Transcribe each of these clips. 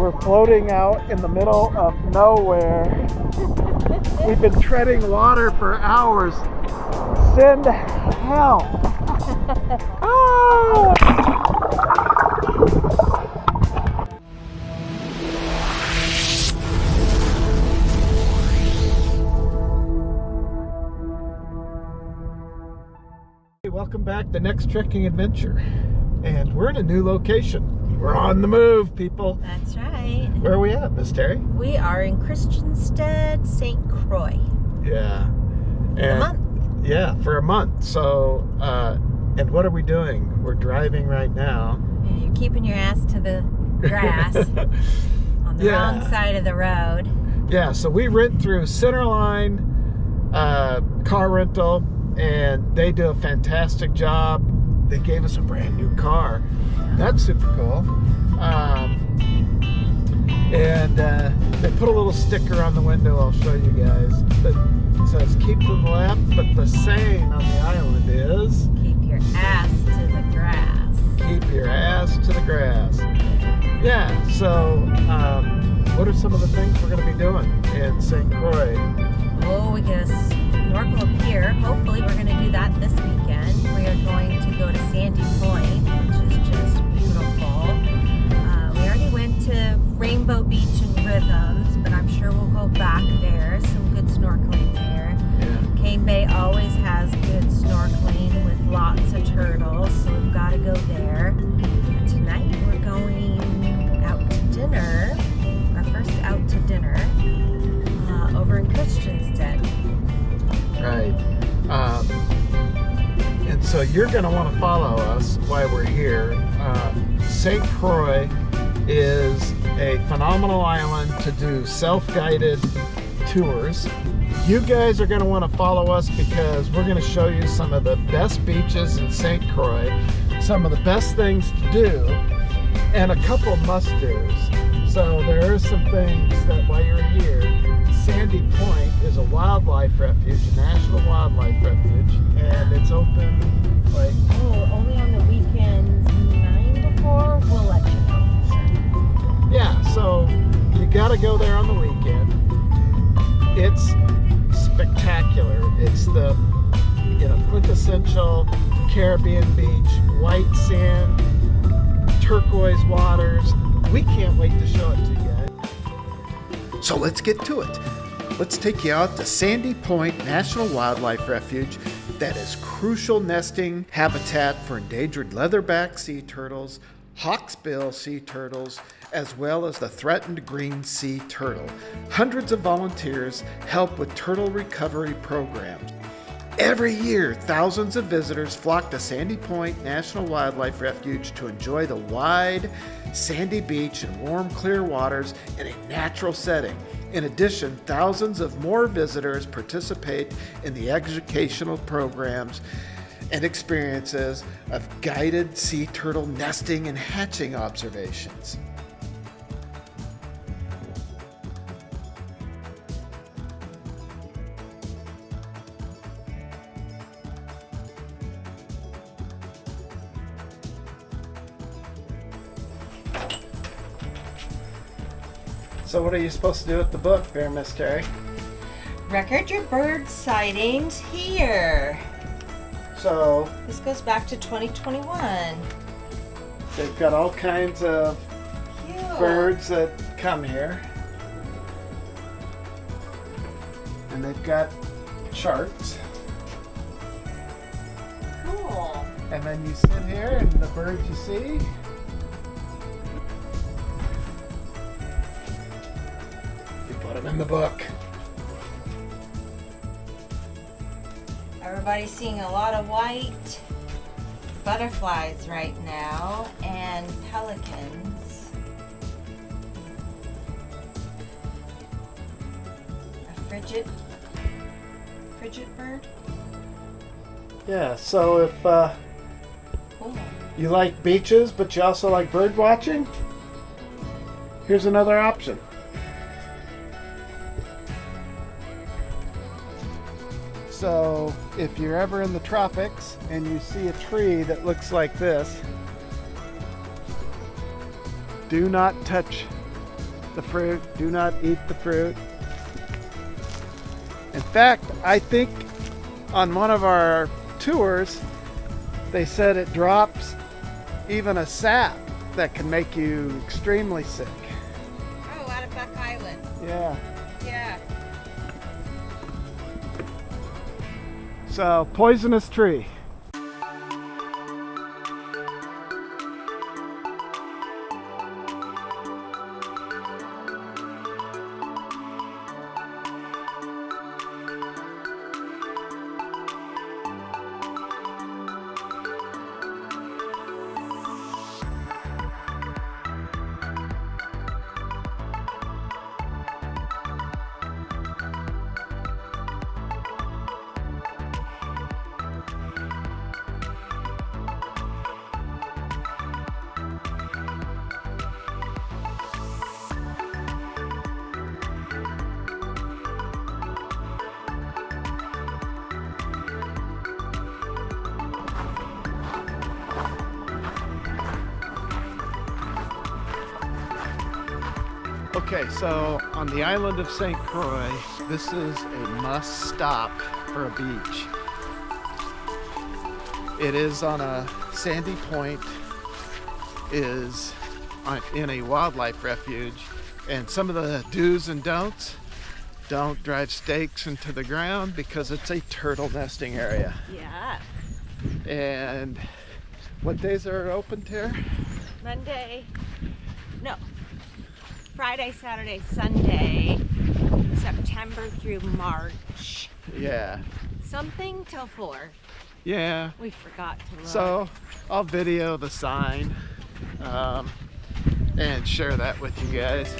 We're floating out in the middle of nowhere. We've been treading water for hours. Send help. Oh! Hey, welcome back to Next Trekking Adventure. And we're in a new location. We're on the move, people. That's right. Where are we at, Miss Terry? We are in Christiansted, St. Croix. Yeah. For a month. Yeah, for a month. So, and what are we doing? We're driving right now. Yeah, you're keeping your ass to the grass on the wrong side of the road. Yeah, so we rent through Centerline car rental, and they do a fantastic job. They gave us a brand new car. That's super cool. And they put a little sticker on the window I'll show you guys that says keep to the left, but the saying on the island is keep your ass to the grass. Keep your ass to the grass. Yeah, so what are some of the things we're going to be doing in St. Croix? Oh, we get a snorkel up here. Hopefully we're going to do that this weekend. We are going to go to Sandy Point, which is just beautiful. We already went to Rainbow Beach and Rhythms, but I'm sure we'll go back there. Some good snorkeling there. Yeah. Cane Bay always has good snorkeling with lots of turtles, so we've got to go there. Tonight we're going out to dinner, our first out to dinner, over in Christiansted. Right. And so you're going to want to follow us while we're here. St. Croix is a phenomenal island to do self-guided tours. You guys are going to want to follow us because we're going to show you some of the best beaches in St. Croix, some of the best things to do, and a couple must-dos. So there are some things that while you're here, Sandy Point is a wildlife refuge, a national wildlife refuge, and it's open like... Oh, only on the weekends, 9 to 4, we'll let you know. Yeah, so you got to go there on the weekend. It's spectacular. It's the quintessential Caribbean beach, white sand, turquoise waters. We can't wait to show it to you guys. So let's get to it. Let's take you out to Sandy Point National Wildlife Refuge that is crucial nesting habitat for endangered leatherback sea turtles, hawksbill sea turtles, as well as the threatened green sea turtle. Hundreds of volunteers help with turtle recovery programs. Every year, thousands of visitors flock to Sandy Point National Wildlife Refuge to enjoy the wide, sandy beach and warm, clear waters in a natural setting. In addition, thousands of more visitors participate in the educational programs and experiences of guided sea turtle nesting and hatching observations. So what are you supposed to do with the book there, Miss Terry? Record your bird sightings here. So This goes back to 2021. they've got all kinds of Cute. birds that come here. And they've got charts. Cool. And then you sit here and the birds you see, you put them in the book. Everybody's seeing a lot of white butterflies right now and pelicans. A frigid bird. Yeah, so if Cool. you like beaches but you also like bird watching, here's another option. So if you're ever in the tropics and you see a tree that looks like this, do not touch the fruit. Do not eat the fruit. In fact, I think on one of our tours, they said it drops even a sap that can make you extremely sick. Oh, out of Buck Island. Yeah. Yeah. So, poisonous tree. Okay, so on the island of St. Croix, this is a must stop for a beach. It is on a sandy point, is in a wildlife refuge, and some of the do's and don'ts: don't drive stakes into the ground because it's a turtle nesting area. Yeah. And what days are open, Tara? Monday. No. Friday, Saturday, Sunday, September through March. Yeah. Something till 4. Yeah. We forgot to look. So I'll video the sign and share that with you guys.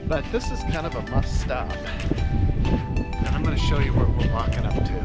But this is kind of a must stop. And I'm going to show you what we're walking up to.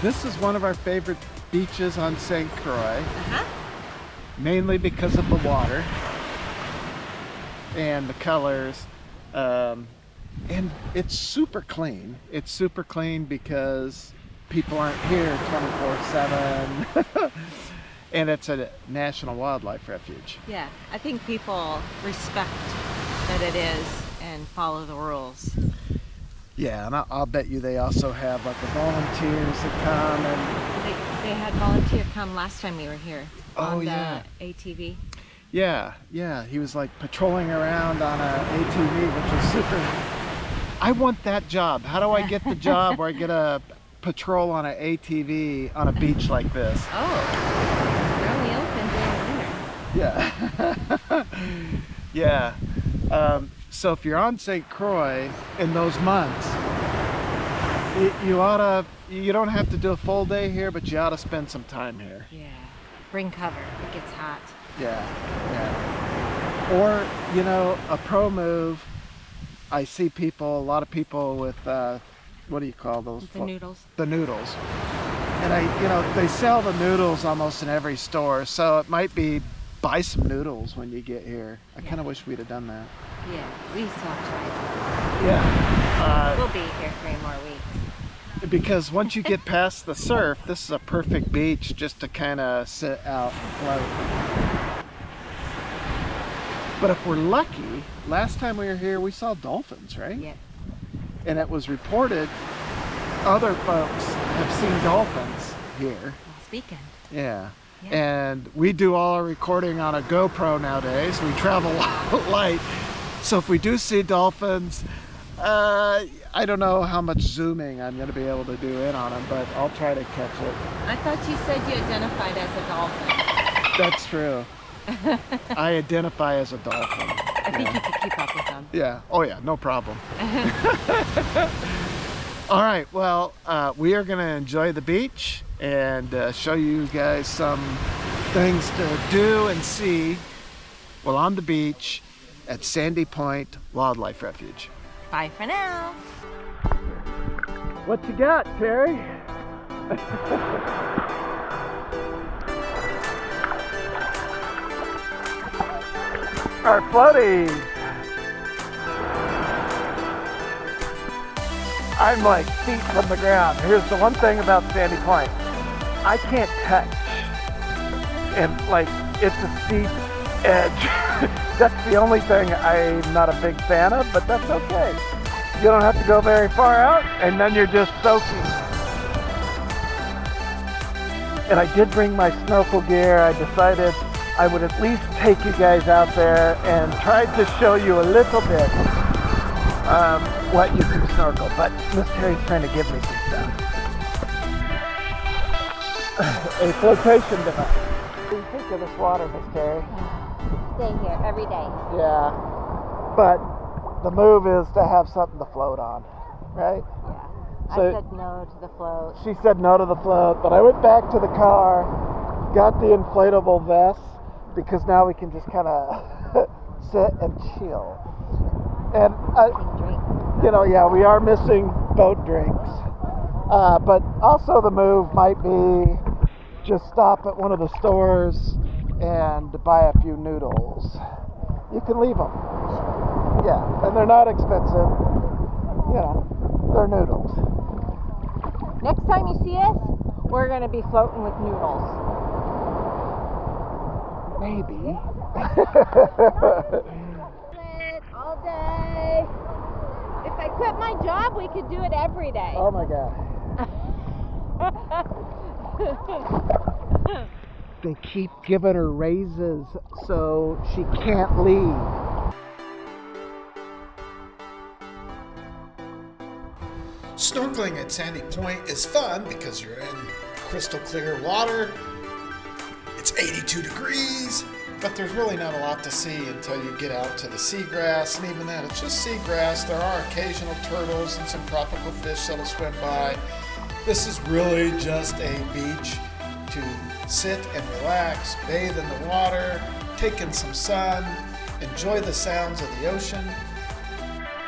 This is one of our favorite beaches on St. Croix, mainly because of the water and the colors, and it's super clean. It's super clean because people aren't here 24/7, and it's a National Wildlife Refuge. Yeah, I think people respect that it is and follow the rules. Yeah, and I'll bet you they also have like the volunteers that come and... They had volunteer come last time we were here. Oh, on the yeah. ATV. Yeah, he was like patrolling around on a ATV, which was super. I want that job. How do I get the job where I get a patrol on an ATV on a beach like this? Oh, they're only open during the winter. Yeah. Yeah. So if you're on St. Croix in those months, you don't have to do a full day here, but you ought to spend some time here. Yeah, bring cover, it gets hot. Yeah. Or, a pro move, I see a lot of people with, what do you call those? The noodles. The noodles. And they sell the noodles almost in every store, so it might be buy some noodles when you get here. I kind of wish we'd have done that. Yeah, we still have time. Yeah. We'll be here 3 more weeks. because once you get past the surf, this is a perfect beach just to kind of sit out and float. But if we're lucky, last time we were here, we saw dolphins, right? Yeah. And it was reported other folks have seen dolphins here. Last weekend. Yeah. And we do all our recording on a GoPro nowadays. We travel light. So if we do see dolphins, I don't know how much zooming I'm going to be able to do in on them, but I'll try to catch it. I thought you said you identified as a dolphin. That's true. I identify as a dolphin. I think you could keep up with them. Yeah. Oh yeah, no problem. All right, well, we are going to enjoy the beach and show you guys some things to do and see while on the beach at Sandy Point Wildlife Refuge. Bye for now. What you got, Terry? Our floaties. I'm like feet from the ground. Here's the one thing about Sandy Point. I can't touch. And like, it's a steep edge. That's the only thing I'm not a big fan of, but that's okay. You don't have to go very far out, and then you're just soaking. And I did bring my snorkel gear. I decided I would at least take you guys out there and try to show you a little bit what you can snorkel, but Miss Terry's trying to give me some stuff. A flotation device. What do you think of this water, Miss Terry? Stay here every day. Yeah, but the move is to have something to float on, right? Yeah. So I said no to the float. she said no to the float, but I went back to the car, got the inflatable vest, because now we can just kind of sit and chill. And you know, yeah, we are missing boat drinks, but also the move might be just stop at one of the stores and buy a few noodles. You can leave them. Yeah, and they're not expensive. You know, they're noodles. Next time you see us, we're going to be floating with noodles. Maybe. All day. If I quit my job, we could do it every day. Oh my God. They keep giving her raises so she can't leave. Snorkeling at Sandy Point is fun because you're in crystal clear water. It's 82 degrees, but there's really not a lot to see until you get out to the seagrass, and even then it's just seagrass. There are occasional turtles and some tropical fish that'll swim by. This is really just a beach to sit and relax, bathe in the water, take in some sun, enjoy the sounds of the ocean.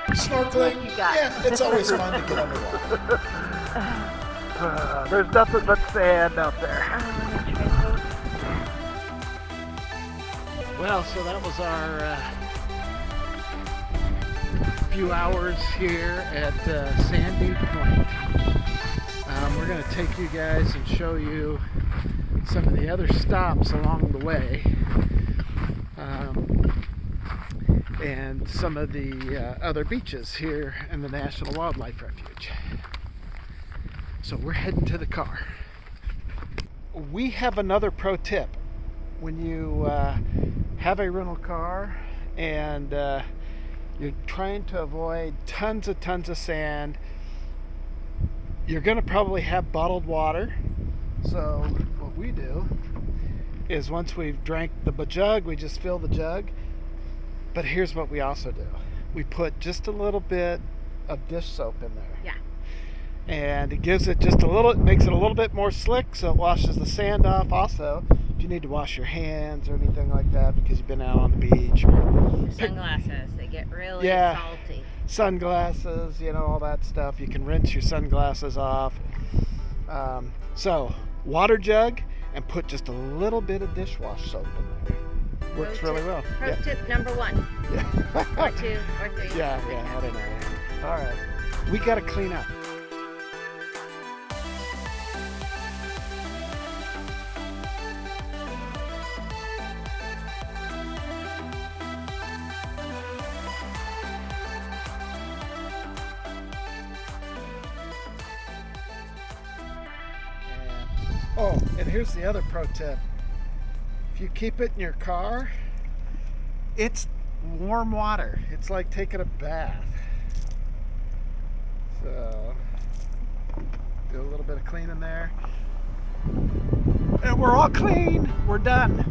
Snorkeling, yeah, it's always fun to get underwater. There's nothing but sand out there. Well, so that was our few hours here at Sandy Point. We're going to take you guys and show you some of the other stops along the way, and some of the other beaches here in the National Wildlife Refuge. So we're heading to the car. We have another pro tip. When you have a rental car and you're trying to avoid tons of sand, you're going to probably have bottled water. So what we do is once we've drank the jug, we just fill the jug. But here's what we also do. We put just a little bit of dish soap in there. Yeah. And it gives it just a little, it makes it a little bit more slick, so it washes the sand off. Also, if you need to wash your hands or anything like that because you've been out on the beach. Or Sunglasses, they get really salty. Sunglasses, you know, all that stuff. You can rinse your sunglasses off. So, water jug and put just a little bit of dishwash soap in there. Works really well. Pro tip number 1. Yeah. Or 2, or 3. Yeah, I don't know. All right. We got to clean up. Oh, and here's the other pro tip. If you keep it in your car, it's warm water. It's like taking a bath. So, do a little bit of cleaning there. And we're all clean. We're done.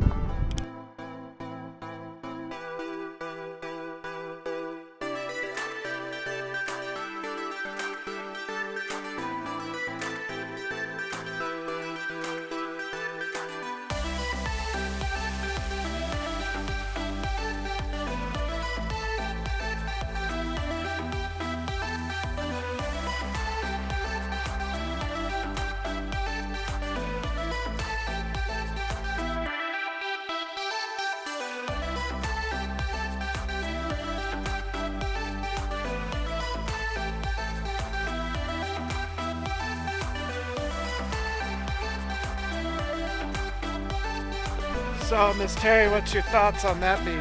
So, Miss Terry, what's your thoughts on that beach?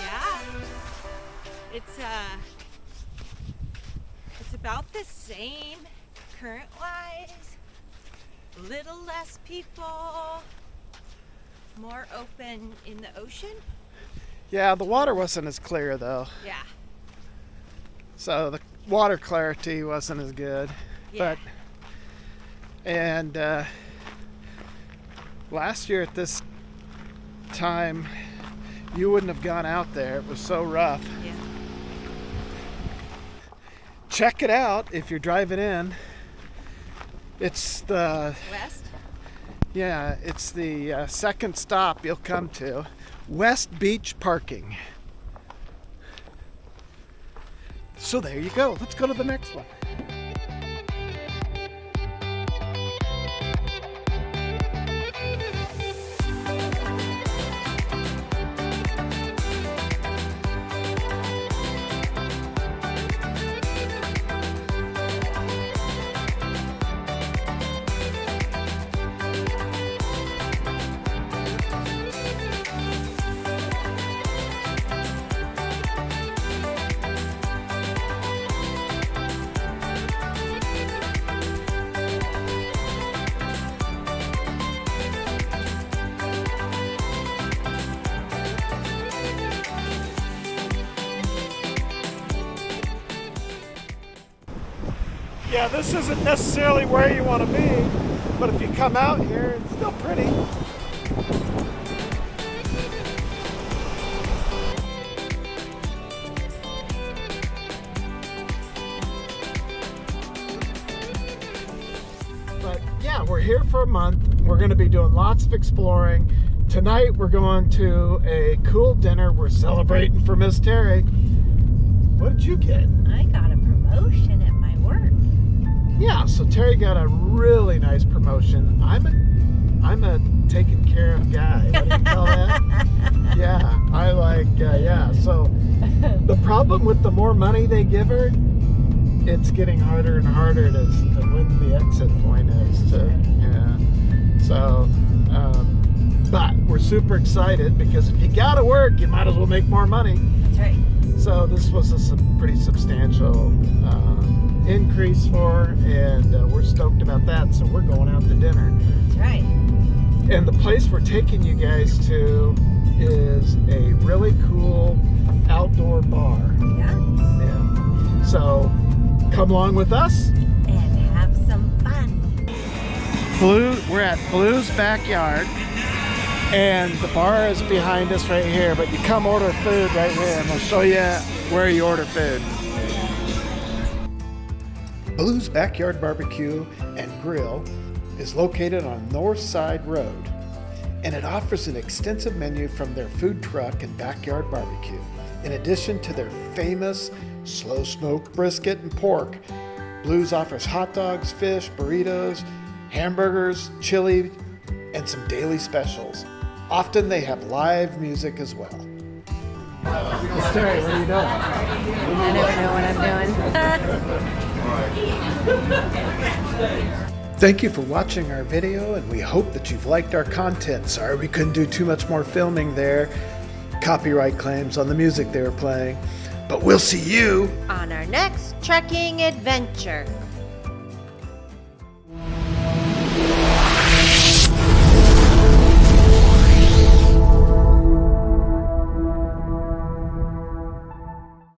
Yeah, it's about the same current-wise. Little less people, more open in the ocean. Yeah, the water wasn't as clear though. Yeah. So the water clarity wasn't as good. Yeah. And last year at this time, you wouldn't have gone out there. It was so rough. Yeah. Check it out if you're driving in. It's the West? Yeah, it's the second stop you'll come to. West Beach Parking. So there you go. Let's go to the next one. Yeah, this isn't necessarily where you want to be, but if you come out here, it's still pretty. But yeah, we're here for a month. We're going to be doing lots of exploring. Tonight we're going to a cool dinner. We're celebrating for Miss Terry. What did you get? I got a promotion at my work. Yeah, so Terry got a really nice promotion. I'm a taken care of guy. What do you call that? Yeah, I like, yeah. So the problem with the more money they give her, it's getting harder and harder to when the exit point is. Yeah. So, but we're super excited because if you gotta work, you might as well make more money. That's right. So this was a pretty substantial increase for her, and we're stoked about that. So we're going out to dinner. That's right. And the place we're taking you guys to is a really cool outdoor bar. Yeah. Yeah. So come along with us And have some fun. We're at Blue's Backyard, and the bar is behind us right here, but you come order food right here, and we'll show you where you order food. Blue's Backyard Barbecue and Grill is located on North Side Road, and it offers an extensive menu from their food truck and backyard barbecue. In addition to their famous slow smoked brisket and pork, Blue's offers hot dogs, fish, burritos, hamburgers, chili, and some daily specials. Often they have live music as well. Miss Terry, what are you doing? I never know what I'm doing. Thank you for watching our video, and we hope that you've liked our content. Sorry we couldn't do too much more filming there. Copyright claims on the music they were playing. But we'll see you On our next trekking adventure.